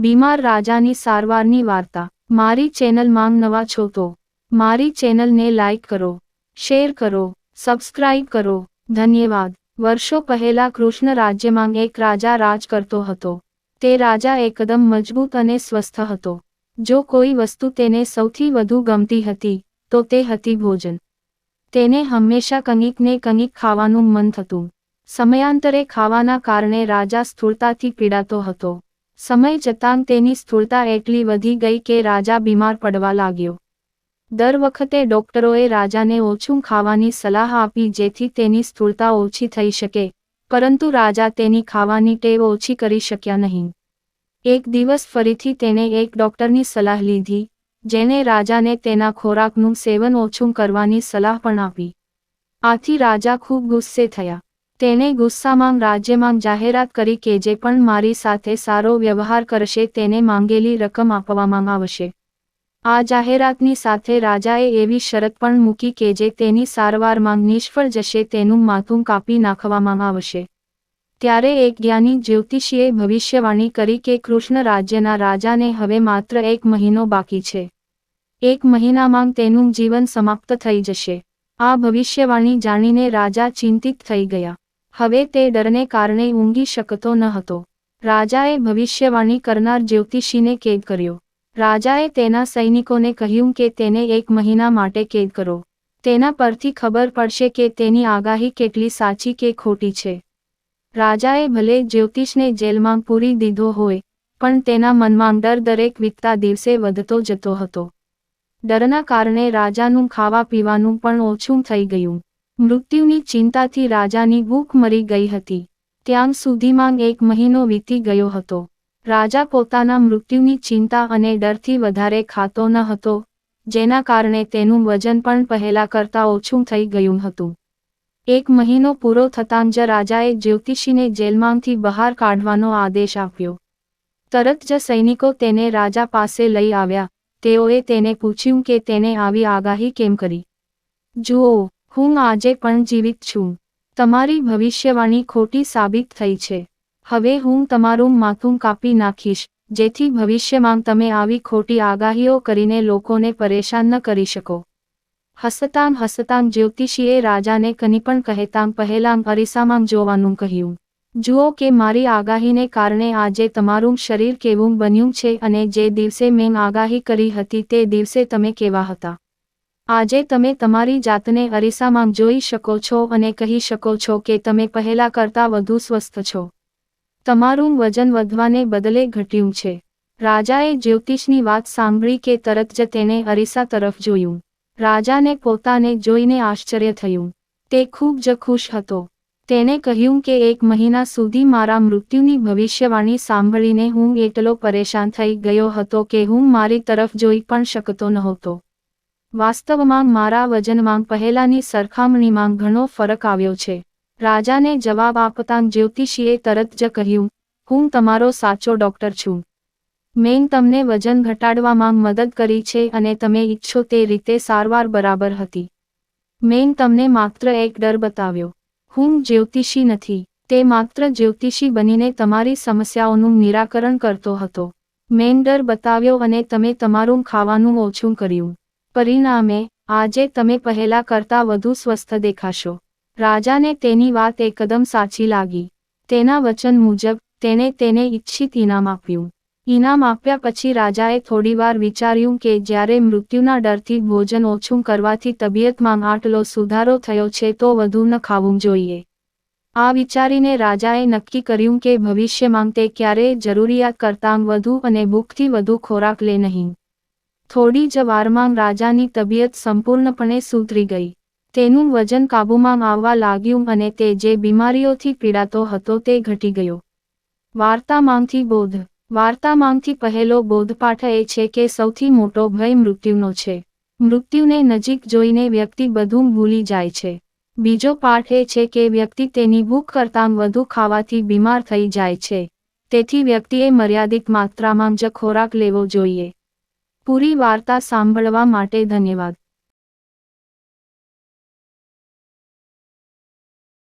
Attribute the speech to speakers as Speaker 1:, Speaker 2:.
Speaker 1: બીમાર રાજાની સારવારની વાર્તા। મારી ચેનલમાં નવા છો તો મારી ચેનલને લાઈક કરો, શેર કરો, સબસ્ક્રાઇબ કરો, ધન્યવાદ। વર્ષો પહેલા કૃષ્ણ રાજ્યમાં એક રાજા રાજ કરતો હતો। તે રાજા એકદમ મજબૂત અને સ્વસ્થ હતો। જો કોઈ વસ્તુ તેને સૌથી વધુ ગમતી હતી તો તે હતી ભોજન। તેને હંમેશા કંઈક ને કંઈક ખાવાનું મન થતું। સમયાંતરે ખાવાના કારણે રાજા સ્થૂળતાથી પીડાતો હતો। સમય જતાં તેની સ્થૂળતા એટલી વધી ગઈ કે રાજા બીમાર પડવા લાગ્યો। દર વખતે ડોક્ટરોએ રાજાને ઓછું ખાવાની સલાહ આપી જેથી તેની સ્થૂળતા ઓછી થઈ શકે, પરંતુ રાજા તેની ખાવાની ટેવ ઓછી કરી શક્યા નહીં। એક દિવસ ફરીથી તેણે એક ડોક્ટરની સલાહ લીધી, જેણે રાજાને તેના ખોરાકનું સેવન ઓછું કરવાની સલાહ પણ આપી। આથી રાજા ખૂબ ગુસ્સે થયા। તેણે ગુસ્સામાં રાજ્યમાં જાહેરાત કરી કે જે પણ મારી સાથે સારો વ્યવહાર કરશે તેને માંગેલી રકમ આપવામાં આવશે। આ જાહેરાતની સાથે રાજાએ એવી શરત પણ મૂકી કે જે તેની સારવારમાં નિષ્ફળ જશે તેનું માથું કાપી નાખવામાં આવશે। ત્યારે એક જ્ઞાની જ્યોતિષીએ ભવિષ્યવાણી કરી કે કૃષ્ણ રાજ્યના રાજાને હવે માત્ર 1 મહિનો બાકી છે। 1 મહિનામાં તેનું જીવન સમાપ્ત થઈ જશે। આ ભવિષ્યવાણી જાણીને રાજા ચિંતિત થઈ ગયા। હવે તે ડરને કારણે ઊંઘી શકતો ન હતો। રાજાએ ભવિષ્યવાણી કરનાર જ્યોતિષીને કેદ કર્યો। રાજાએ તેના સૈનિકોને કહ્યું કે તેને 1 મહિના માટે કેદ કરો। તેના પરથી ખબર પડશે કે તેની આગાહી કેટલી સાચી કે ખોટી છે। રાજાએ ભલે જ્યોતિષને જેલમાં પૂરી દીધો હોય, પણ તેના મનમાં ડર દરેક વીતતા દિવસે વધતો જતો હતો। ડરના કારણે રાજાનું ખાવા પીવાનું પણ ઓછું થઈ ગયું। મૃત્યુની ચિંતાથી રાજાની ભૂખ મરી ગઈ હતી। ત્યાં સુધીમાં 1 મહિનો વીતી ગયો હતો। રાજા પોતાના મૃત્યુની ચિંતા અને ડરથી વધારે ખાતો ન હતો, જેના કારણે તેનું વજન પણ પહેલા કરતાં ઓછું થઈ ગયું હતું। 1 મહિનો પૂરો થતાં જ રાજાએ જ્યોતિષીને જેલમાંથી બહાર કાઢવાનો આદેશ આપ્યો। તરત જ સૈનિકો તેને રાજા પાસે લઈ આવ્યા। તેઓએ તેને પૂછ્યું કે તેને આવી આગાહી કેમ કરી। જુઓ, હું આજે પણ જીવિત છું। તમારી ભવિષ્યવાણી ખોટી સાબિત થઈ છે। હવે હું તમારું માથું કાપી નાખીશ, જેથી ભવિષ્યમાં તમે આવી ખોટી આગાહીઓ કરીને લોકોને પરેશાન ન કરી શકો। હસતાં હસતાં જ્યોતિષીએ રાજાને કંઈ પણ કહેતાં પહેલાં અરીસામાં જોવાનું કહ્યું। જુઓ કે મારી આગાહીને કારણે આજે તમારું શરીર કેવું બન્યું છે અને જે દિવસે મેં આગાહી કરી હતી તે દિવસે તમે કેવા હતા। આજે તમે તમારી જાતને અરીસામાં જોઈ શકો છો અને કહી શકો છો કે તમે પહેલા કરતાં વધુ સ્વસ્થ છો। તમારું વજન વધવાને બદલે ઘટ્યું છે। રાજાએ જ્યોતિષની વાત સાંભળી કે તરત જ તેણે અરીસા તરફ જોયું। રાજાને પોતાને જોઈને આશ્ચર્ય થયું। તે ખૂબ જ ખુશ હતો। તેણે કહ્યું કે 1 મહિના સુધી મારા મૃત્યુની ભવિષ્યવાણી સાંભળીને હું એટલો પરેશાન થઈ ગયો હતો કે હું મારી તરફ જોઈ પણ શકતો નહોતો। વાસ્તવમાં મારા વજનમાં પહેલાની સરખામણીમાં ઘણો ફરક આવ્યો છે। રાજાને જવાબ આપતાં જ્યોતિષીએ તરત જ કહ્યું, હું તમારો સાચો ડોક્ટર છું। મેં તમને વજન ઘટાડવામાં મદદ કરી છે અને તમે ઈચ્છો તે રીતે સારવાર બરાબર હતી। મેં તમને માત્ર એક ડર બતાવ્યો। હું જ્યોતિષી નથી। તે માત્ર જ્યોતિષી બનીને તમારી સમસ્યાઓનું નિરાકરણ કરતો હતો। મેં ડર બતાવ્યો અને તમે તમારું ખાવાનું ઓછું કર્યું। પરિણામે આજે તમે પહેલા કરતાં વધુ સ્વસ્થ દેખાશો। રાજાને તેની વાત એકદમ સાચી લાગી। તેના વચન મુજબ તેણે તેને ઇચ્છિત ઇનામ આપ્યું। ઇનામ આપ્યા પછી રાજાએ થોડીવાર વિચાર્યું કે જ્યારે મૃત્યુના ડરથી ભોજન ઓછું કરવાથી તબિયતમાં આટલો સુધારો થયો છે તો વધુ ન ખાવું જોઈએ। આ વિચારીને રાજાએ નક્કી કર્યું કે ભવિષ્યમાં તે ક્યારેય જરૂરિયાત કરતાં વધુ અને ભૂખથી વધુ ખોરાક લે નહીં। થોડી જ વારમાં રાજાની તબિયત સંપૂર્ણપણે સુધરી ગઈ। તેનું વજન કાબૂમાં આવવા લાગ્યું અને તે જે બીમારીઓથી પીડાતો હતો તે ઘટી ગયો। વાર્તામાંથી બોધ। વાર્તામાંથી પહેલો બોધપાઠ એ છે કે સૌથી મોટો ભય મૃત્યુનો છે। મૃત્યુને નજીક જોઈને વ્યક્તિ બધું ભૂલી જાય છે। બીજો પાઠ એ છે કે વ્યક્તિ તેની ભૂખ કરતાં વધુ ખાવાથી બીમાર થઈ જાય છે। તેથી વ્યક્તિએ મર્યાદિત માત્રામાં જ ખોરાક લેવો જોઈએ। પૂરી વાર્તા સાંભળવા માટે ધન્યવાદ।